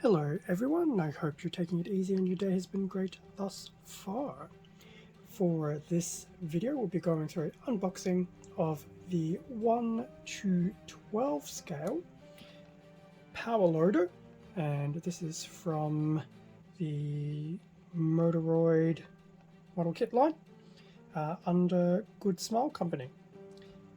Hello everyone, I hope you're taking it easy and your day has been great thus far. For this video we'll be going through an unboxing of the 1:12 scale power loader, and this is from the MODEROID model kit line under Good Smile Company,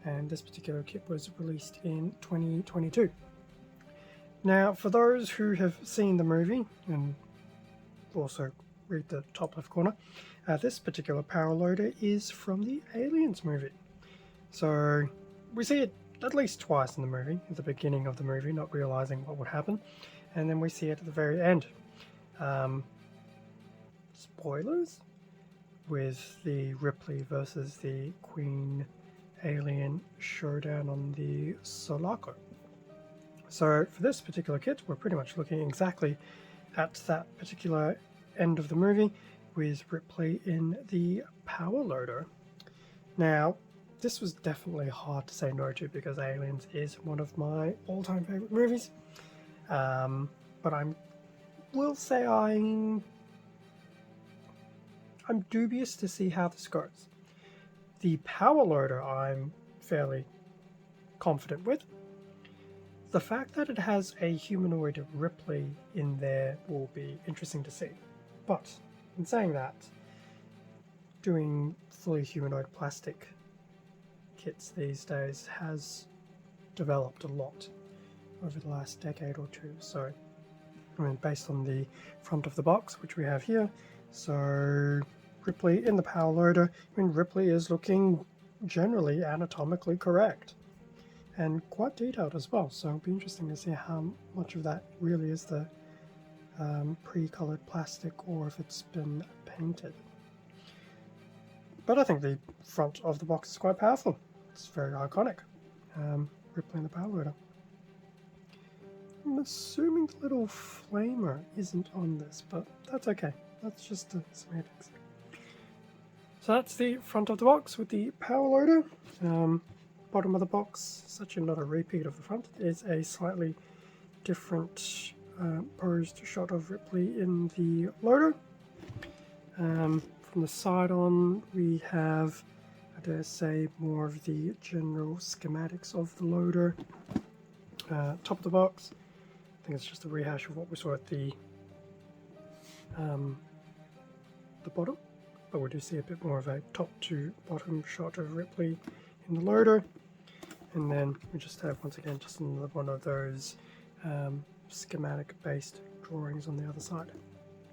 and this particular kit was released in 2022. Now, for those who have seen the movie and also read the top left corner, this particular power loader is from the Aliens movie. So we see it at least twice in the movie, at the beginning of the movie, not realizing what would happen, and then we see it at the very end. Spoilers? With the Ripley versus the Queen alien showdown on the Sulaco. So for this particular kit, we're pretty much looking exactly at that particular end of the movie with Ripley in the power loader. Now, this was definitely hard to say no to because Aliens is one of my all-time favorite movies. But I will say I'm dubious to see how this goes. The power loader I'm fairly confident with. The fact that it has a humanoid Ripley in there will be interesting to see. But in saying that, doing fully humanoid plastic kits these days has developed a lot over the last decade or two. So, I mean, based on the front of the box, which we have here, so Ripley in the power loader, I mean, Ripley is looking generally anatomically correct and quite detailed as well, so it'll be interesting to see how much of that really is the pre-colored plastic or if it's been painted. But I think the front of the box is quite powerful. It's very iconic. Ripley in the power loader. I'm assuming the little flamer isn't on this, but that's okay. That's just a semantics. So that's the front of the box with the power loader. Bottom of the box, such a not a repeat of the front, is a slightly different posed shot of Ripley in the loader. From the side on, we have, I dare say, more of the general schematics of the loader. Top of the box, I think it's just a rehash of what we saw at the bottom, but we do see a bit more of a top to bottom shot of Ripley in the loader. And then we just have, once again, just another one of those schematic based drawings on the other side,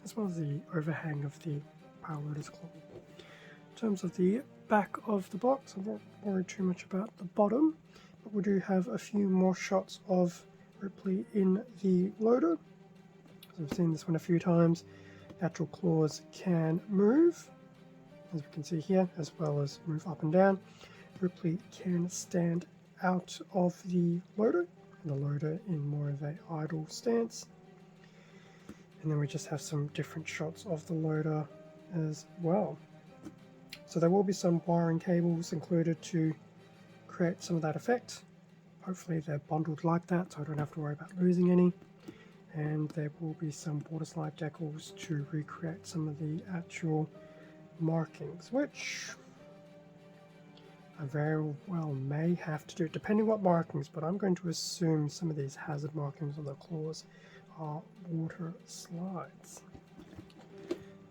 as well as the overhang of the power loader's claw. In terms of the back of the box, I won't worry too much about the bottom, but we do have a few more shots of Ripley in the loader. So I've seen this one a few times. The actual claws can move, as we can see here, as well as move up and down. Ripley can stand out of the loader in more of a idle stance. And then we just have some different shots of the loader as well. So there will be some wiring cables included to create some of that effect. Hopefully they're bundled like that so I don't have to worry about losing any. And there will be some water slide decals to recreate some of the actual markings, which I very well may have to do, depending what markings, but I'm going to assume some of these hazard markings on the claws are water slides.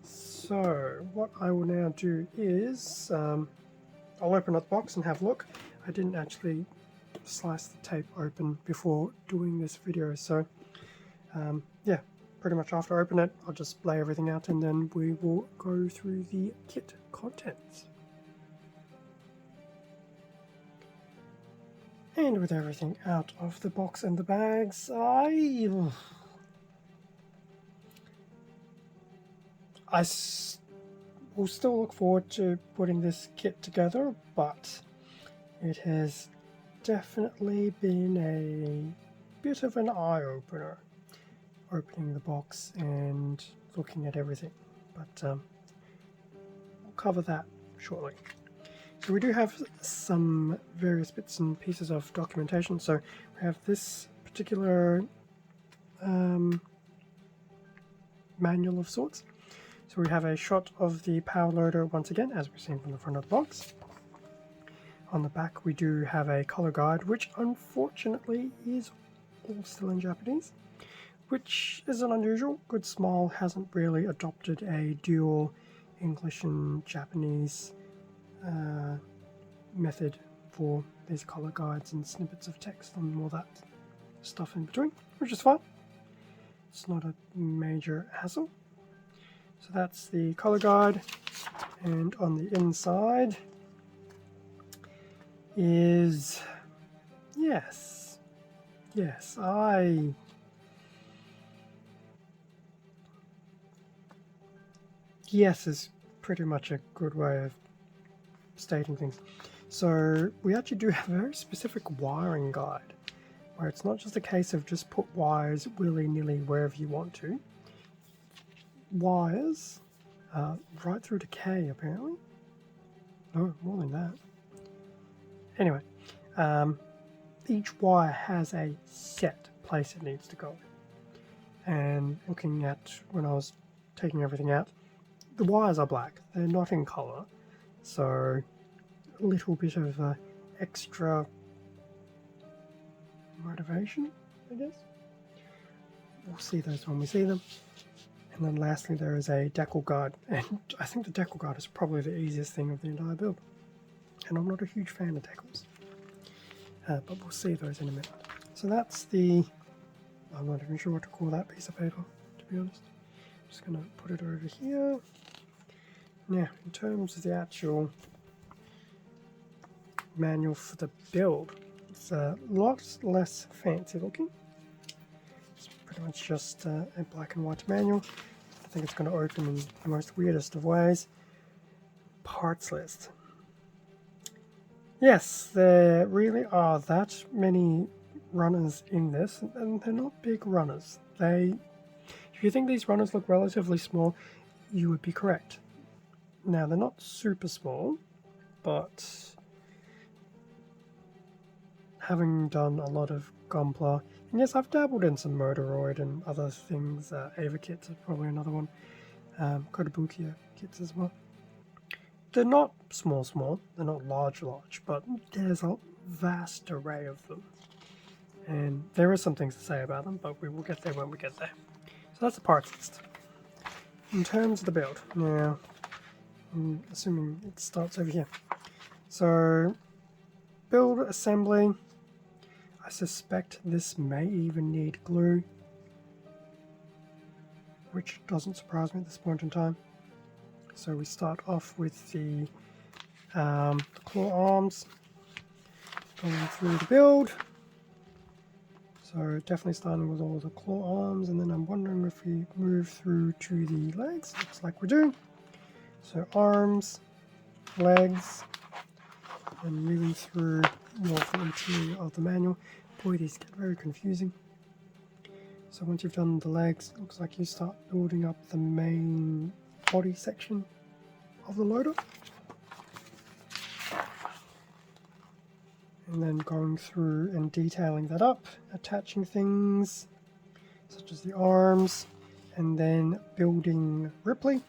So what I will now do is I'll open up the box and have a look. I didn't actually slice the tape open before doing this video, so yeah, pretty much after I open it I'll just lay everything out and then we will go through the kit contents. And with everything out of the box and the bags, I will still look forward to putting this kit together, but it has definitely been a bit of an eye-opener opening the box and looking at everything, but we'll cover that shortly. So we do have some various bits and pieces of documentation. So we have this particular manual of sorts. So we have a shot of the power loader once again, as we've seen from the front of the box. On the back we do have a color guide, which unfortunately is all still in Japanese, which isn't unusual. Good Smile hasn't really adopted a dual English and Japanese method for these color guides and snippets of text and all that stuff in between, which is fine. It's not a major hassle. So that's the color guide, and on the inside is yes is pretty much a good way of stating things. So we actually do have a very specific wiring guide, where it's not just a case of just put wires willy-nilly wherever you want to. Wires right through to K, apparently. No, more than that. Anyway, each wire has a set place it needs to go. And looking at when I was taking everything out, the wires are black. They're not in color, so a little bit of extra motivation, I guess. We'll see those when we see them. And then lastly there is a decal guard, and I think the decal guard is probably the easiest thing of the entire build. And I'm not a huge fan of decals, but we'll see those in a minute. So that's the, I'm not even sure what to call that piece of paper, to be honest. I'm just going to put it over here. Now, in terms of the actual manual for the build, it's a lot less fancy looking. It's pretty much just a black and white manual. I think it's going to open in the most weirdest of ways. Parts list. Yes, there really are that many runners in this, and they're not big runners. If you think these runners look relatively small, you would be correct. Now, they're not super small, but having done a lot of Gunpla, and yes, I've dabbled in some MODEROID and other things. Ava kits is probably another one. Kotobukiya kits as well. They're not small, they're not large, but there's a vast array of them. And there are some things to say about them, but we will get there when we get there. So that's the parts list. In terms of the build, now, I'm assuming it starts over here. So, build assembly. I suspect this may even need glue, which doesn't surprise me at this point in time. So we start off with the claw arms going through the build. So definitely starting with all the claw arms, and then I'm wondering if we move through to the legs. Looks like we do. So arms, legs, and moving through more of the interior of the manual. Boy, these get very confusing. So once you've done the legs, it looks like you start building up the main body section of the loader. And then going through and detailing that up, attaching things such as the arms, and then building Ripley.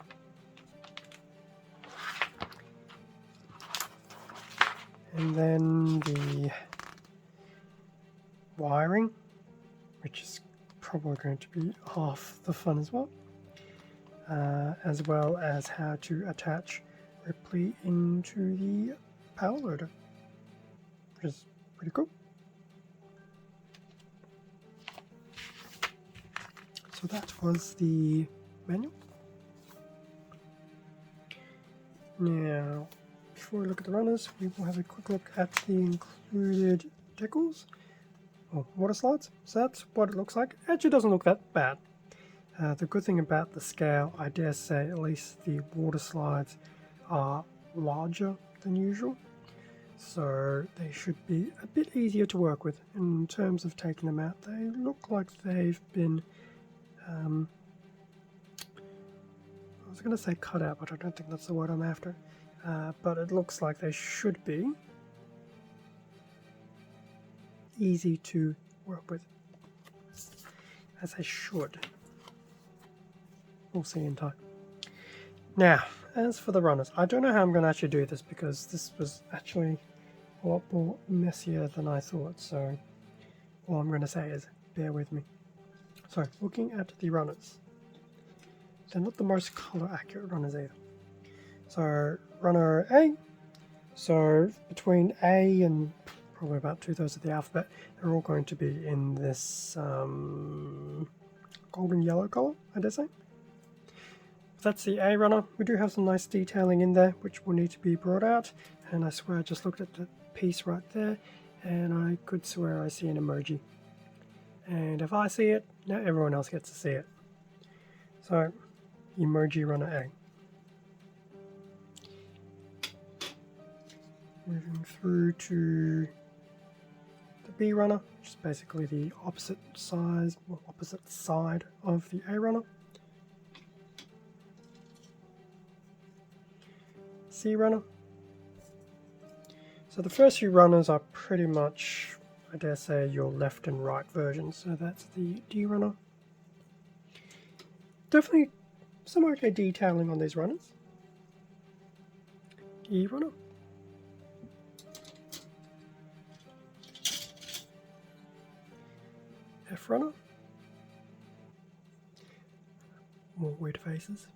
And then the wiring, which is probably going to be half the fun as well as how to attach Ripley into the power loader, which is pretty cool. So that was the manual. Now, before we look at the runners, we will have a quick look at the included decals, or water slides. So that's what it looks like. It actually doesn't look that bad. The good thing about the scale, I dare say, at least the water slides are larger than usual. So they should be a bit easier to work with. In terms of taking them out, they look like they've been, I was going to say cut out, but I don't think that's the word I'm after. But it looks like they should be easy to work with, as they should. we'll see in time. Now, as for the runners, I don't know how I'm going to actually do this because this was actually a lot more messier than I thought, so all I'm going to say is bear with me. So, looking at the runners, they're not the most color accurate runners either. So, runner A, so between A and probably about 2/3 of the alphabet, they're all going to be in this golden yellow color, I dare say. That's the A runner. We do have some nice detailing in there, which will need to be brought out. And I swear I just looked at the piece right there, and I could swear I see an emoji. And if I see it, now everyone else gets to see it. So, emoji runner A. Moving through to the B runner, which is basically the opposite side of the A runner. C runner. So the first few runners are pretty much, I dare say, your left and right versions. So that's the D runner. Definitely some okay detailing on these runners. E runner. F runner. More weird faces.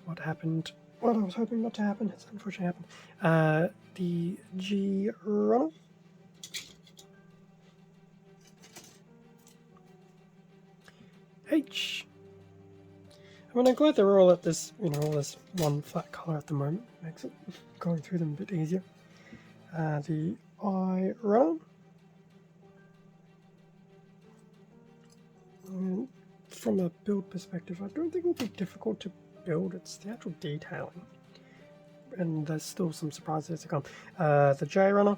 What happened? What I was hoping not to happen has unfortunately happened. The G runner. H. I mean, I'm glad they're all at this, all this one flat color at the moment. It makes it going through them a bit easier. The I runner. And from a build perspective, I don't think it will be difficult to build. It's the actual detailing. And there's still some surprises to come. The J runner.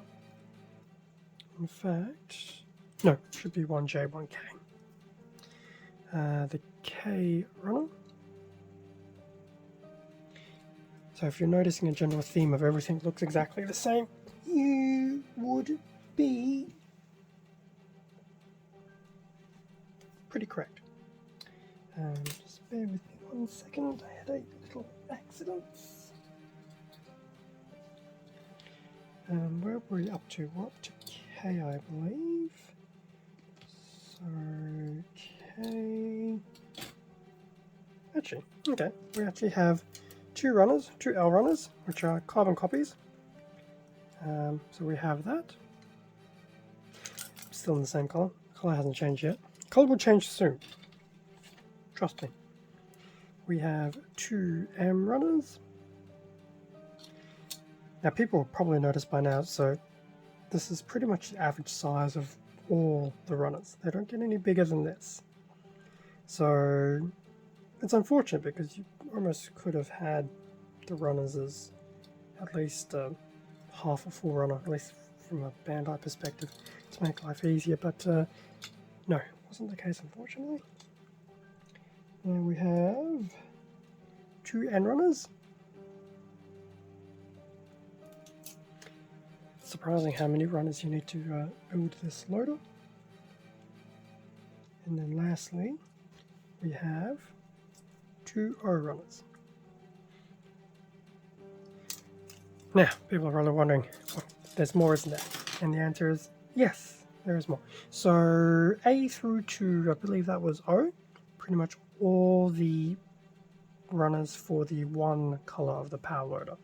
In fact, no, should be 1J, 1K. The K runner. So if you're noticing a general theme of everything looks exactly the same, you would be pretty correct. Just bear with me 1 second, I had a little accident. Where were we up to? We're up to K, I believe. So, K... Actually, okay, we actually have two L runners, which are carbon copies. So we have that. Still in the same color. The color hasn't changed yet. Color will change soon. Trust me. We have two M runners. Now people will probably notice by now, so this is pretty much the average size of all the runners. They don't get any bigger than this. So it's unfortunate because you almost could have had the runners as at least half a full runner, at least from a Bandai perspective, to make life easier, but no, wasn't the case unfortunately. Now we have two N runners. Surprising how many runners you need to build this loader. And then lastly, we have two O runners. Now, people are really wondering, well, there's more, isn't there? And the answer is yes, there is more. So A through to, I believe that was O, pretty much all the runners for the one color of the power loader.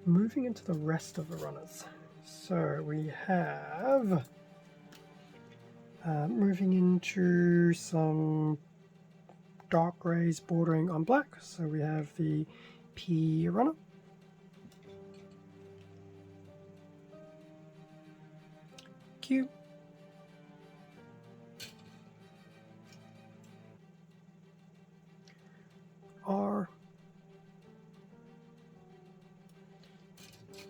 Moving into the rest of the runners. So we have, moving into some dark grays bordering on black. So we have the P runner. Q. R.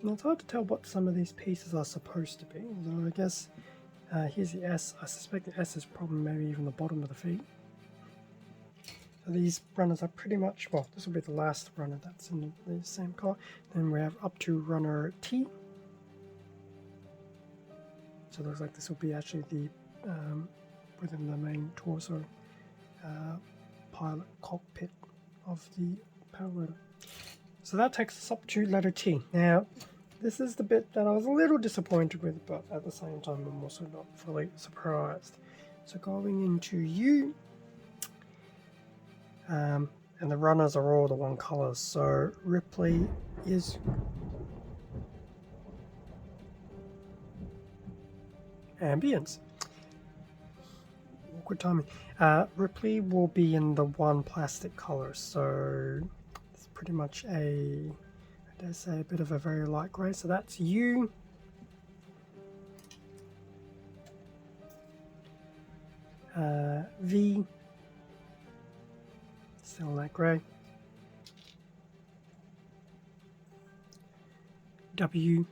Now it's hard to tell what some of these pieces are supposed to be, although I guess here's the S. I suspect the S is probably maybe even the bottom of the feet. So these runners are pretty much, well, this will be the last runner that's in the same color. Then we have up to runner T. So it looks like this will be actually the within the main torso pilot cockpit of the power loader. So that takes us up to letter T. Now, this is the bit that I was a little disappointed with, but at the same time I'm also not fully surprised. So going into U, and the runners are all the one color, so Ripley is ambience. Awkward timing. Ripley will be in the one plastic color, so it's pretty much a, I dare say, a bit of a very light grey. So that's U. V, still light grey. W.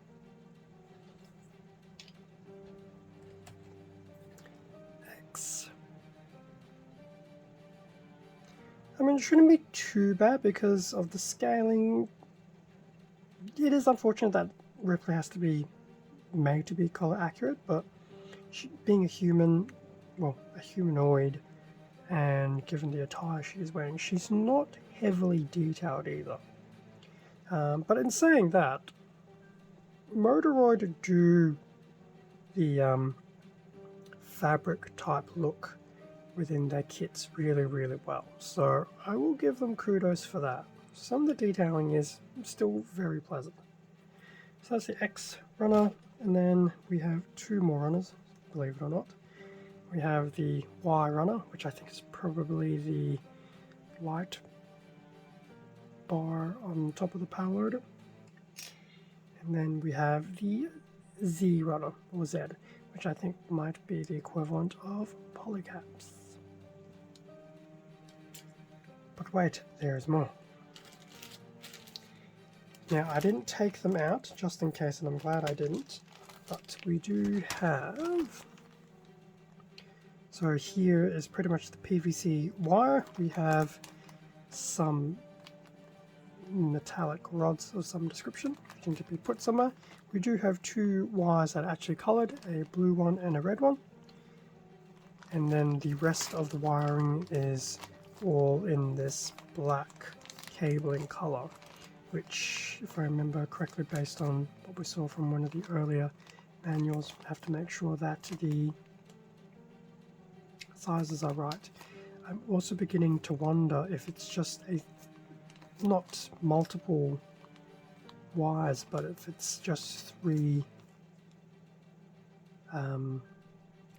X. I mean, it shouldn't be too bad because of the scaling. It is unfortunate that Ripley has to be made to be color accurate, but she, being a human, well, a humanoid, and given the attire she's wearing, she's not heavily detailed either. But in saying that, MODEROID do the fabric type look within their kits really, really well. So I will give them kudos for that. Some of the detailing is still very pleasant. So that's the X runner, and then we have two more runners, believe it or not. We have the Y runner, which I think is probably the light bar on top of the power loader. And then we have the Z runner, or Z, which I think might be the equivalent of polycaps. But wait, there's more. Now, I didn't take them out, just in case, and I'm glad I didn't, but we do have... So here is pretty much the PVC wire. We have some metallic rods of some description, which need to be put somewhere. We do have two wires that are actually coloured, a blue one and a red one. And then the rest of the wiring is all in this black cabling colour, which, if I remember correctly, based on what we saw from one of the earlier manuals, have to make sure that the sizes are right. I'm also beginning to wonder if it's just a, not multiple wires, but if it's just three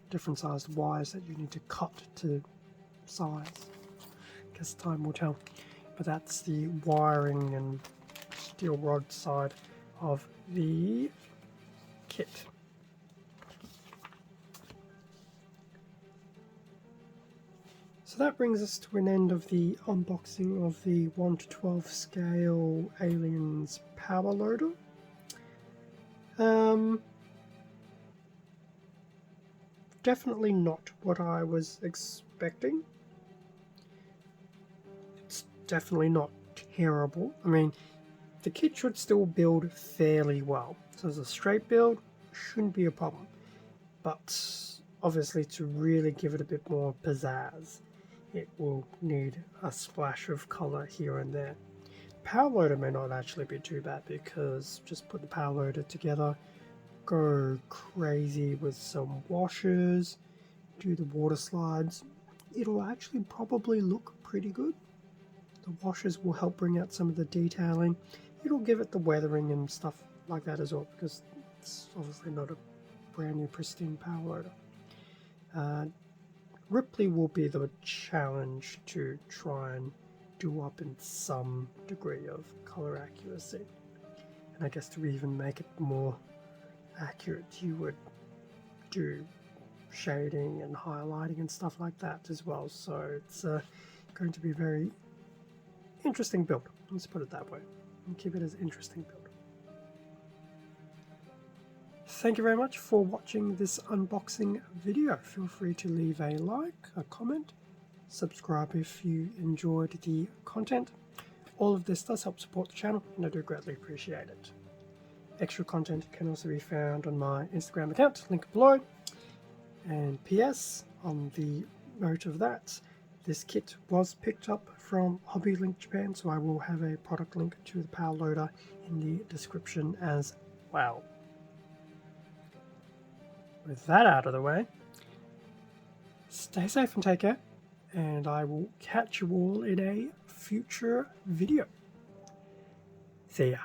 different sized wires that you need to cut to size. I guess time will tell. But that's the wiring and steel rod side of the kit. So that brings us to an end of the unboxing of the 1:12 scale Aliens power loader. Definitely not what I was expecting. It's definitely not terrible. I mean, the kit should still build fairly well. So as a straight build, shouldn't be a problem. But obviously to really give it a bit more pizzazz, it will need a splash of color here and there. Power loader may not actually be too bad because just put the power loader together, go crazy with some washers, do the water slides. It'll actually probably look pretty good. The washers will help bring out some of the detailing. It'll give it the weathering and stuff like that as well, because it's obviously not a brand new pristine power loader. Ripley will be the challenge to try and do up in some degree of color accuracy. And I guess to even make it more accurate, you would do shading and highlighting and stuff like that as well. So it's going to be a very interesting build. Let's put it that way and keep it as interesting build. Thank you very much for watching this unboxing video. Feel free to leave a like, a comment, subscribe if you enjoyed the content. All of this does help support the channel and I do greatly appreciate it. extra content can also be found on my Instagram account, link below. And PS, on the note of that, this kit was picked up from Hobby Link Japan, so I will have a product link to the power loader in the description as well. With that out of the way, stay safe and take care, and I will catch you all in a future video. See ya.